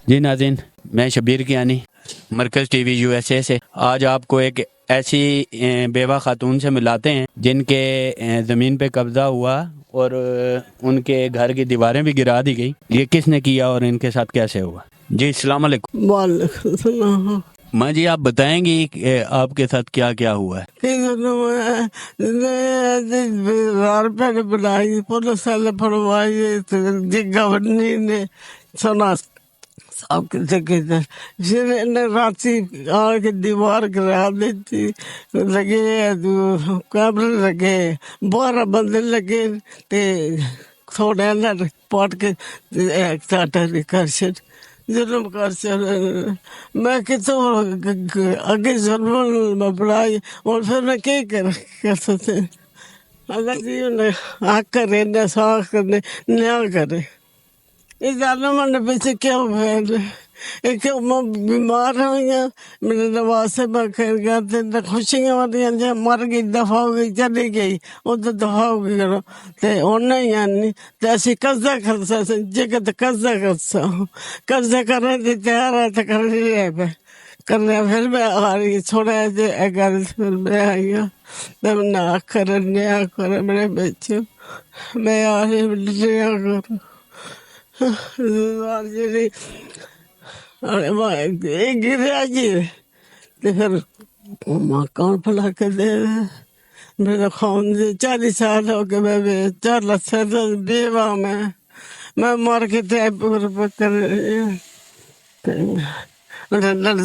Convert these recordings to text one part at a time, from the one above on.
جی ناظرین، میں شبیر کیانی مرکز ٹی وی USA سے آج آپ کو ایک ایسی بیوہ خاتون سے ملاتے ہیں جن کے زمین پہ قبضہ ہوا اور ان کے گھر کی دیواریں بھی گرا دی گئی۔ یہ کس نے کیا اور ان کے ساتھ کیسے ہوا؟ جی السلام علیکم۔ وعلیکم السلام۔ ماں جی آپ بتائیں گی کہ آپ کے ساتھ کیا کیا ہوا ہے؟ پہلے بنائی پولیس والے پڑوائی گورنی نے سنا سب پھر انہیں راتی آ کے دیوار گرا دیتی، لگے کیمرے لگے 12 بندے لگے تے تھوڑے پٹ کے چاٹا کر چڑ ظلم کر چڑ میں کتوں اگے ظلم بڑھائی اور پھر میں کیا کر سکتے اللہ جی انہیں حق کرے انصاف کرے نیا کرے۔ اس ظالم نے پیچھے کیوں کیوں میں بیمار ہوئی ہوں، میرے نواز سے میں کھیل گیا تھے خوشیاں والی جی مر گئی دفاع ہو گئی چلی گئی ادھر دفاع ہو گئی کرو تے انہیں یعنی تے اسی قبضہ کرتا جگہ تے قبضہ کرتا قبضہ کرنے تے تیار ہے تو کر لیا پہ کرنے پھر میں آ رہی چھوڑا جی گھر پھر میں آئی ہوں میں نہ کرے نیا کرے میرے بچے میں آ رہی نیا کروں گرا جی تو پھر ماں کون پلا کے دے میرا خون 40 سال ہو گئے میں 4 لاکھ بیوہ میں مر کے تے پور کر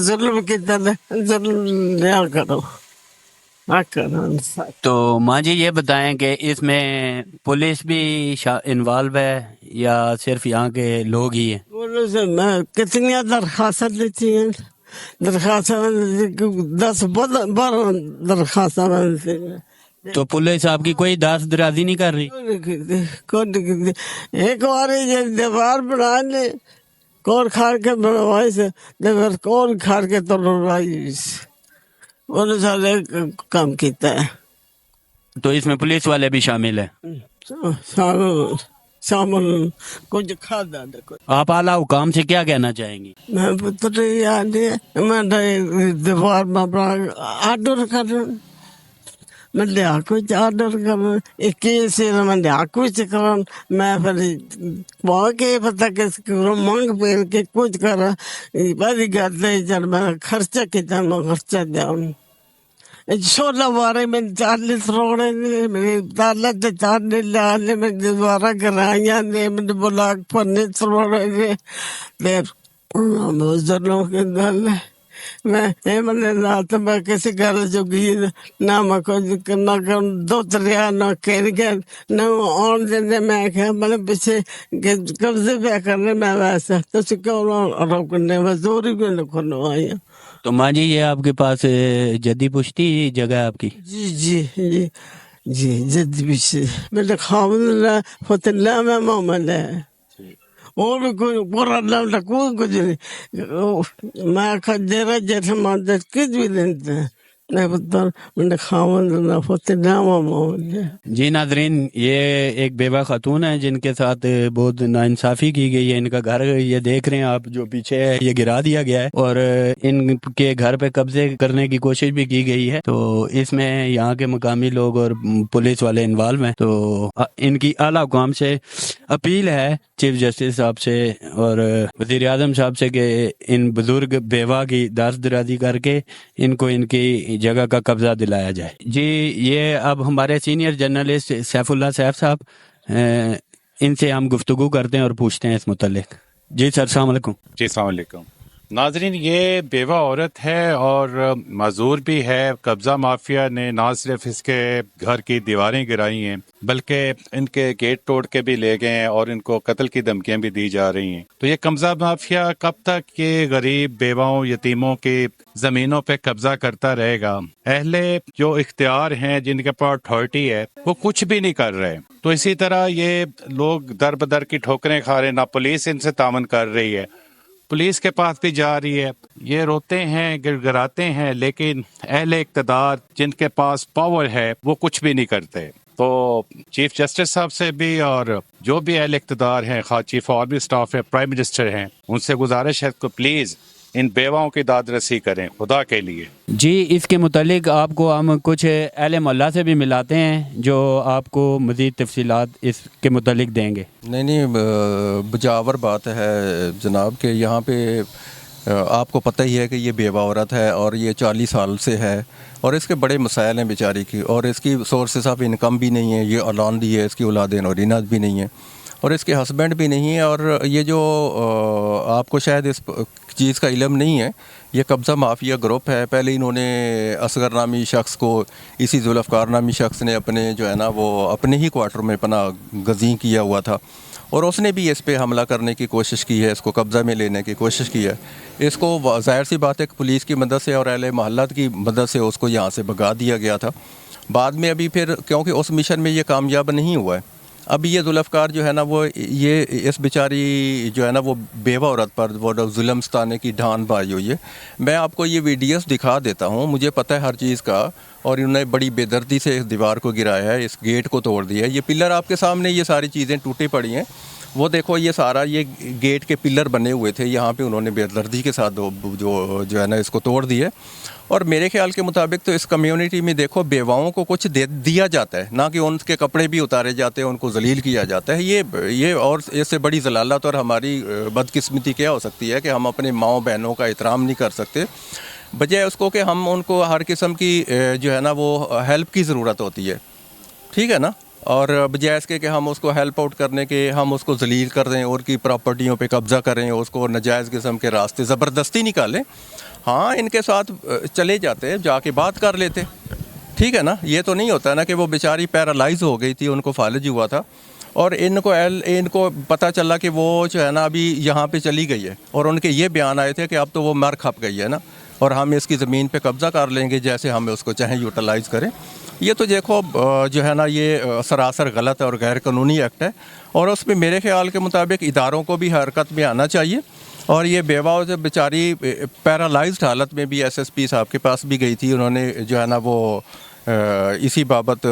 ظلم کیتا ظلم نیا کرو تو ماں جی یہ بتائیں کہ اس میں پولیس بھی انوالو ہے یا صرف یہاں کے لوگ ہی ہیں؟ پولیس میں کتنی درخواست دیتی ہیں درخواست 10-12 درخواست تو پولیس آپ کی کوئی دست درازی نہیں کر رہی؟ ایک بار دیوار بنا لے کون کھاڑ کے بنوائی سے کون کھاڑ کے تو بنوائی انہوں سارے کام کیتا ہے۔ تو اس میں پولیس والے بھی شامل ہیں؟ شامل کچھ کھادا آپ اعلیٰ حکام سے کیا کہنا چاہیں گی؟ میں پتر یادی میں دیوار میں آرڈر کروں میں لیا کچھ آرڈر کروں ایک میں لیا کچھ کروں میں پھر وہاں کے پتہ کس کروں مانگ پھر کے کچھ کرا بڑی گھر جب میں خرچہ کیتا میں خرچہ دیا 16 بارے میں 40 روڑے میرے دالت 4 لے میں دوبارہ کرائیاں نے میں بلاک فرنیچر روڑے دے ظلم کے دل میں نہ میں کسی گھر جو گئی نہ میں کوئی نہ دو دریا نہ کہہ گیا نہ آن دینے میں کہا میں پیچھے قبضے پہ کرنے میں ویسا تو کیوں روکنے میں زوری بھی نہیں کرنے آئی ہوں۔ تو ماں جی یہ آپ کے پاس جدی پشتی جگہ ہے آپ کی؟ جی جی جی جی جدی پشتی میرے خامد فتح اللہ میں محمد ہے اور کوئی برا نام کوئی کچھ نہیں میں خجرہ جیسے ماندر کچھ بھی نہیں تھا میں پتر میرے خامد فتح اللہ محمد ہے۔ جی ناظرین، یہ ایک بیوہ خاتون ہے جن کے ساتھ بہت ناانصافی کی گئی ہے۔ ان کا گھر یہ دیکھ رہے ہیں آپ جو پیچھے ہے یہ گرا دیا گیا ہے اور ان کے گھر پہ قبضے کرنے کی کوشش بھی کی گئی ہے۔ تو اس میں یہاں کے مقامی لوگ اور پولیس والے انوالو ہیں۔ تو ان کی اعلیٰ حکام سے اپیل ہے چیف جسٹس صاحب سے اور وزیر اعظم صاحب سے کہ ان بزرگ بیوہ کی دست درازی کر کے ان کو ان کی جگہ کا قبضہ دلایا جائے۔ جی یہ اب ہمارے senior journalist Saif Ullah safe صاحب ان سے ہم گفتگو کرتے ہیں اور پوچھتے ہیں اس متعلق۔ جی سر السلام علیکم۔ جی السلام علیکم ناظرین، یہ بیوہ عورت ہے اور معذور بھی ہے۔ قبضہ مافیا نے نہ صرف اس کے گھر کی دیواریں گرائی ہیں بلکہ ان کے گیٹ توڑ کے بھی لے گئے ہیں اور ان کو قتل کی دھمکیاں بھی دی جا رہی ہیں۔ تو یہ قبضہ مافیا کب تک یہ غریب بیواؤں یتیموں کی زمینوں پہ قبضہ کرتا رہے گا؟ اہل جو اختیار ہیں جن کے پاس اتھارٹی ہے وہ کچھ بھی نہیں کر رہے۔ تو اسی طرح یہ لوگ در بدر کی ٹھوکریں کھا رہے، نہ پولیس ان سے تعاون کر رہی ہے، پولیس کے پاس بھی جا رہی ہے۔ یہ روتے ہیں گڑ گڑاتے ہیں لیکن اہل اقتدار جن کے پاس پاور ہے وہ کچھ بھی نہیں کرتے۔ تو تو چیف جسٹس صاحب سے بھی اور جو بھی اہل اقتدار ہیں، خواہ چیف اور بھی اسٹاف ہے، پرائم منسٹر ہیں، ان سے گزارش ہے کہ پلیز ان بیواؤں کی داد رسی کریں خدا کے لیے. جی اس کے متعلق آپ کو ہم کچھ اہل محلہ سے بھی ملاتے ہیں جو آپ کو مزید تفصیلات اس کے متعلق دیں گے. نہیں بجاور بات ہے جناب کہ یہاں پہ آپ کو پتہ ہی ہے کہ یہ بیوہ عورت ہے اور یہ 40 سال سے ہے اور اس کے بڑے مسائل ہیں بیچاری کی، اور اس کی سورسز آف انکم بھی نہیں ہے، یہ اولاد ہے، اس کی اولاد نورینات بھی نہیں ہے اور اس کے ہسبینڈ بھی نہیں ہے. اور یہ جو آپ کو شاید اس چیز کا علم نہیں ہے، یہ قبضہ مافیا گروپ ہے. پہلے انہوں نے اصغر نامی شخص کو، اسی ذوالفقار نامی شخص نے اپنے جو ہے نا وہ اپنے ہی کوارٹر میں پناہ گزین کیا ہوا تھا اور اس نے بھی اس پہ حملہ کرنے کی کوشش کی ہے، اس کو قبضہ میں لینے کی کوشش کی ہے. اس کو ظاہر سی بات ہے کہ پولیس کی مدد سے اور اہل محلہ کی مدد سے اس کو یہاں سے بھگا دیا گیا تھا. بعد میں ابھی پھر کیونکہ اس مشن میں یہ کامیاب نہیں ہوا ہے، اب یہ ذوالفقار جو ہے نا وہ یہ اس بیچاری جو ہے نا وہ بیوہ عورت پر وہ ظلم ستانے کی ڈھان بائی ہوئی ہے. میں آپ کو یہ ویڈیوز دکھا دیتا ہوں، مجھے پتہ ہے ہر چیز کا، اور انہوں نے بڑی بے دردی سے اس دیوار کو گرایا ہے، اس گیٹ کو توڑ دیا ہے. یہ پلر آپ کے سامنے، یہ ساری چیزیں ٹوٹی پڑی ہیں. وہ دیکھو یہ سارا یہ گیٹ کے پلر بنے ہوئے تھے، یہاں پہ انہوں نے بے دردی کے ساتھ جو ہے نا اس کو توڑ دیے. اور میرے خیال کے مطابق تو اس کمیونٹی میں دیکھو بیواؤں کو کچھ دیا جاتا ہے، نہ کہ ان کے کپڑے بھی اتارے جاتے ہیں، ان کو ذلیل کیا جاتا ہے. یہ اور اس سے بڑی ضلالت اور ہماری بدقسمتی کیا ہو سکتی ہے کہ ہم اپنے ماؤں بہنوں کا احترام نہیں کر سکتے، بجائے اس کو کہ ہم ان کو ہر قسم کی جو ہے نا وہ ہیلپ کی ضرورت ہوتی ہے، ٹھیک ہے نا، اور بجائے اس کے کہ ہم اس کو ہیلپ آؤٹ کرنے کے ہم اس کو ذلیل کر دیں اور کی پراپرٹیوں پہ قبضہ کریں، اس کو ناجائز قسم کے راستے زبردستی نکالیں. ہاں ان کے ساتھ چلے جاتے، جا کے بات کر لیتے، ٹھیک ہے نا. یہ تو نہیں ہوتا نا کہ وہ بیچاری پیرالائز ہو گئی تھی، ان کو فالج ہوا تھا اور ان کو پتہ چلا کہ وہ جو ہے نا ابھی یہاں پہ چلی گئی ہے اور ان کے یہ بیان آئے تھے کہ اب تو وہ مر کھپ گئی ہے نا اور ہم اس کی زمین پہ قبضہ کر لیں گے جیسے ہم اس کو چاہیں یوٹیلائز کریں. یہ تو دیکھو جو ہے نا یہ سراسر غلط ہے اور غیر قانونی ایکٹ ہے، اور اس میں میرے خیال کے مطابق اداروں کو بھی حرکت میں آنا چاہیے. اور یہ بیوہ جو بیچاری پیرالائزڈ حالت میں بھی SSP صاحب کے پاس بھی گئی تھی، انہوں نے جو ہے نا وہ اسی بابت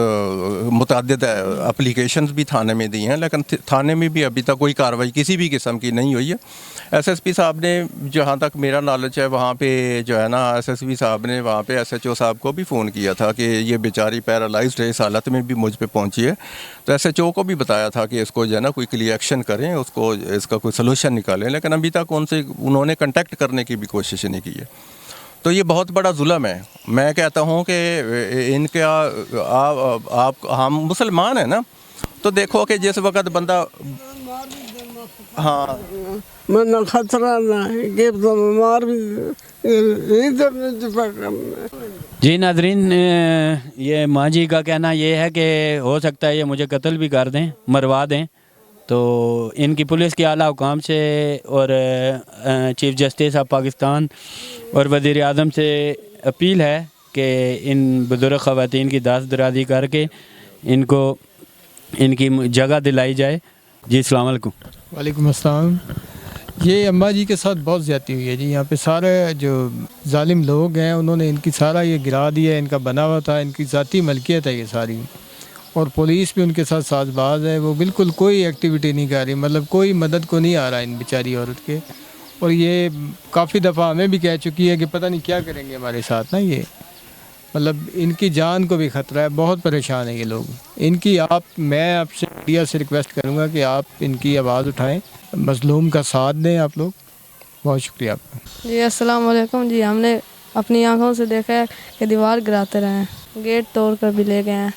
متعدد اپلیکیشنز بھی تھانے میں دی ہیں، لیکن تھانے میں بھی ابھی تک کوئی کارروائی کسی بھی قسم کی نہیں ہوئی ہے. SSP صاحب نے جہاں تک میرا نالج ہے وہاں پہ جو ہے نا SSP صاحب نے وہاں پہ SHO صاحب کو بھی فون کیا تھا کہ یہ بیچاری پیرالائزڈ ہے، اس حالت میں بھی مجھ پہ پہنچی ہے. تو SHO کو بھی بتایا تھا کہ اس کو جو ہے نا کوئی کلی ایکشن کریں، اس کو اس کا کوئی سلوشن نکالیں، لیکن ابھی تک انہوں نے کنٹیکٹ کرنے کی بھی کوشش نہیں کی ہے. تو یہ بہت بڑا ظلم ہے. میں کہتا ہوں کہ ان کا ہم مسلمان ہیں نا، تو دیکھو کہ جس وقت بندہ ہاں میں نہ خطرہ نہ کہ بیمار بھی ادھر نہیں دفاع کرنا. جی ناظرین، یہ ماں جی کا کہنا یہ ہے کہ ہو سکتا ہے یہ مجھے قتل بھی کر دیں، مروا دیں. تو ان کی پولیس کے اعلیٰ حکام سے اور چیف جسٹس آف پاکستان اور وزیر اعظم سے اپیل ہے کہ ان بزرگ خواتین کی دست درازی کر کے ان کو ان کی جگہ دلائی جائے. جی السلام علیکم. وعلیکم السلام. یہ اماں جی کے ساتھ بہت زیادتی ہوئی ہے جی. یہاں پہ سارے جو ظالم لوگ ہیں انہوں نے ان کی سارا یہ گرا دیا ہے، ان کا بنا ہوا تھا، ان کی ذاتی ملکیت ہے یہ ساری، اور پولیس بھی ان کے ساتھ ساز باز ہے. وہ بالکل کوئی ایکٹیویٹی نہیں کر رہی، مطلب کوئی مدد کو نہیں آ رہا ان بیچاری عورت کے. اور یہ کافی دفعہ ہمیں بھی کہہ چکی ہے کہ پتہ نہیں کیا کریں گے ہمارے ساتھ نا. یہ مطلب ان کی جان کو بھی خطرہ ہے، بہت پریشان ہیں یہ لوگ. ان کی میں آپ سے میڈیا سے ریکویسٹ کروں گا کہ آپ ان کی آواز اٹھائیں، مظلوم کا ساتھ دیں آپ لوگ. بہت شکریہ آپ کا. جی السلام علیکم. جی ہم نے اپنی آنکھوں سے دیکھا ہے کہ دیوار گراتے رہے ہیں، گیٹ توڑ کر بھی لے گئے ہیں.